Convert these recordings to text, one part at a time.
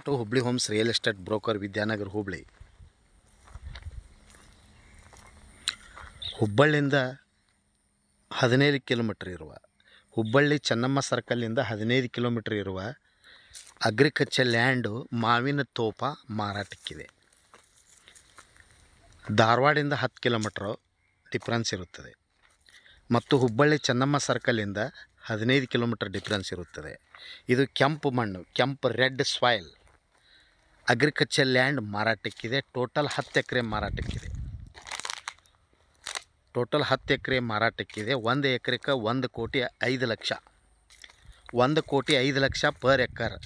To Hubli homes real estate broker Vidyanagar Hubli. ಹುಬ್ಬಳ್ಳಿಯಿಂದ 15 kilometre ಇರುವ, ಹುಬ್ಬಳ್ಳಿ ಚೆನ್ನಮ್ಮ ಸರ್ಕಲ್ನಿಂದ 15 ಕಿಲೋಮೀಟ್ರ್ ಇರುವ ಅಗ್ರಿಕಲ್ಚರ್ ಲ್ಯಾಂಡು ಮಾವಿನ ತೋಪ ಮಾರಾಟಕ್ಕಿದೆ. ಧಾರವಾಡಿಂದ 10 ಕಿಲೋಮೀಟ್ರು ಡಿಫ್ರೆನ್ಸ್ ಇರುತ್ತದೆ ಮತ್ತು ಹುಬ್ಬಳ್ಳಿ ಚೆನ್ನಮ್ಮ ಸರ್ಕಲಿಂದ 15 ಕಿಲೋಮೀಟ್ರ್ ಡಿಫ್ರೆನ್ಸ್ ಇರುತ್ತದೆ. ಇದು ಕೆಂಪು ಮಣ್ಣು, ಕೆಂಪು ರೆಡ್ ಸಾಯಿಲ್ ಅಗ್ರಿಕಲ್ಚರ್ ಲ್ಯಾಂಡ್ ಮಾರಾಟಕ್ಕಿದೆ. ಟೋಟಲ್ 10 ಎಕರೆ ಮಾರಾಟಕ್ಕಿದೆ. 1 ಎಕರೆಗೆ 1,05,00,000 1,05,00,000 ಪರ್ ಎಕರ್.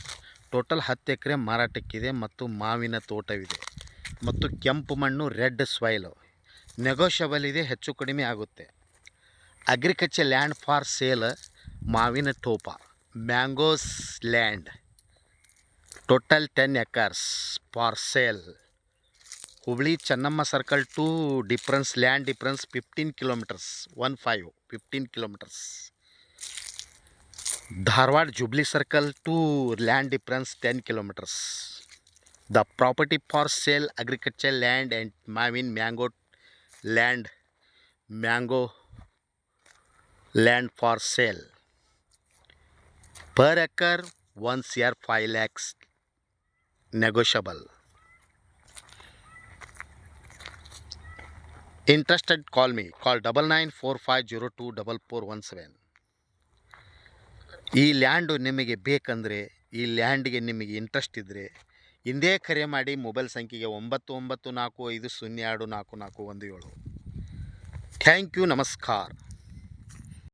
ಟೋಟಲ್ 10 ಎಕರೆ ಮಾರಾಟಕ್ಕಿದೆ ಮತ್ತು ಮಾವಿನ ತೋಟವಿದೆ ಮತ್ತು ಕೆಂಪು ಮಣ್ಣು ರೆಡ್ ಸಾಯಿಲು ನೆಗೋಷಿಯಬಲ್ ಇದೆ, ಹೆಚ್ಚು ಕಡಿಮೆ ಆಗುತ್ತೆ. ಅಗ್ರಿಕಲ್ಚರ್ ಲ್ಯಾಂಡ್ ಫಾರ್ ಸೇಲ್, ಮಾವಿನ ತೋಪ, mangoes land, total 10 acres for sale. Hubli Chennamma circle to difference, land difference 15 kilometres, 15 kilometres. Dharwad jubilee circle to land difference 10 kilometres. The property for sale, agriculture land and mango land for sale. Per acre 1 crore 5 lakhs negotiable. Interested, call me. Call 9945024417. ಈ land ನಿಮಗೆ ಬೇಕಂದರೆ, ಈ ಲ್ಯಾಂಡಿಗೆ ನಿಮಗೆ interest ಇದ್ದರೆ ಹಿಂದೆ ಕರೆ ಮಾಡಿ. Mobile ಸಂಖ್ಯೆಗೆ 9945024417. ಥ್ಯಾಂಕ್ ಯು, ನಮಸ್ಕಾರ.